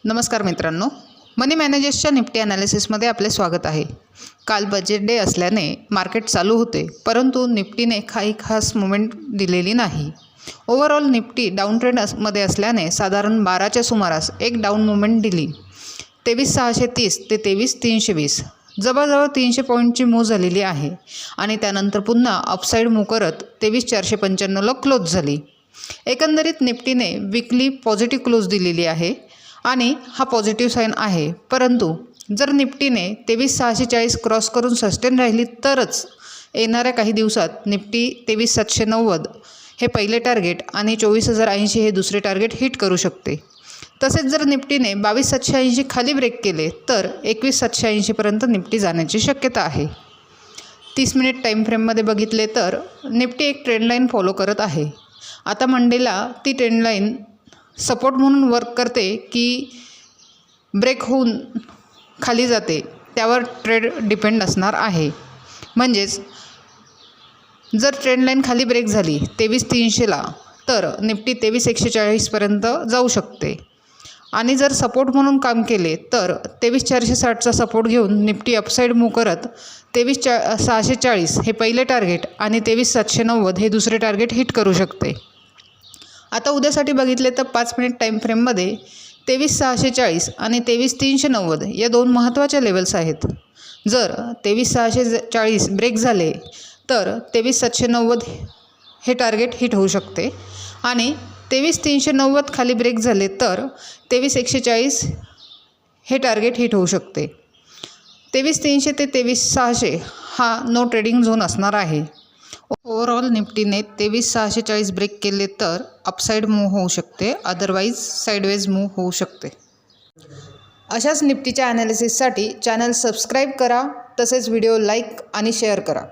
नमस्कार मित्रांनो, मनी मॅनेजर्सच्या निफ्टी ॲनालिसिसमध्ये आपले स्वागत आहे। काल बजेट डे असल्याने मार्केट चालू होते, परंतु निफ्टीने काही खास मुवमेंट दिलेली नाही। ओव्हरऑल निफ्टी डाऊन ट्रेंडमध्ये असल्याने साधारण 12च्या सुमारास एक डाऊन मुवमेंट दिली। 23,630 ते 23,320 जवळजवळ 300 पॉईंटची मूव झालेली आहे आणि त्यानंतर पुन्हा अपसाईड मूव करत 23,495ला क्लोज झाली। एकंदरीत निफ्टीने वीकली पॉझिटिव्ह क्लोज दिलेली आहे आणि हा पॉझिटिव्ह साईन आहे, परंतु जर निफ्टीने 23,640 क्रॉस करून सस्टेन राहिली तरच येणाऱ्या काही दिवसात निफ्टी 23,790 हे पहिले टार्गेट आणि 24,080 हे दुसरे टार्गेट हिट करू शकते। तसेच जर निफ्टीने 22,780 खाली ब्रेक केले तर 21,780 पर्यंत निफ्टी जाण्याची शक्यता आहे। 30 मिनिट टाईम फ्रेममध्ये बघितले तर निफ्टी एक ट्रेंड लाईन फॉलो करत आहे। आता मंडेला ती ट्रेंड लाईन सपोर्ट म्हणून वर्क करते की ब्रेक होऊन खाली जाते त्यावर ट्रेड डिपेंड असणार आहे। म्हणजेच जर ट्रेंड लाईन खाली ब्रेक झाली 23,300ला तर निफ्टी 23,140 पर्यंत जाऊ शकते आणि जर सपोर्ट म्हणून काम केले तर 23,460चा सपोर्ट घेऊन निफ्टी अपसाईड मूव करत 23,640 हे पहिले टार्गेट आणि 23,790 हे दुसरे टार्गेट हिट करू शकते। आता उद्यासाठी बघितले तर 5 मिनिट टाईम फ्रेममध्ये 23,640 आणि 23,390 या दोन महत्त्वाच्या लेवल्स आहेत। जर 23,640 ब्रेक झाले तर 23,790 हे टार्गेट हिट होऊ शकते आणि 23,390 खाली ब्रेक झाले तर 23,140 हे टार्गेट हिट होऊ शकते। 23,300 ते 23,600 हा नो ट्रेडिंग झोन असणार आहे। ओव्हरऑल निफ्टीने 23,640 ब्रेक केले तर अपसाईड मूव होऊ शकते, अदरवाईज साईडवेज मूव होऊ शकते। अशाच निफ्टीच्या ॲनालिसिससाठी चॅनल सबस्क्राईब करा, तसेच व्हिडिओ लाईक आणि शेअर करा।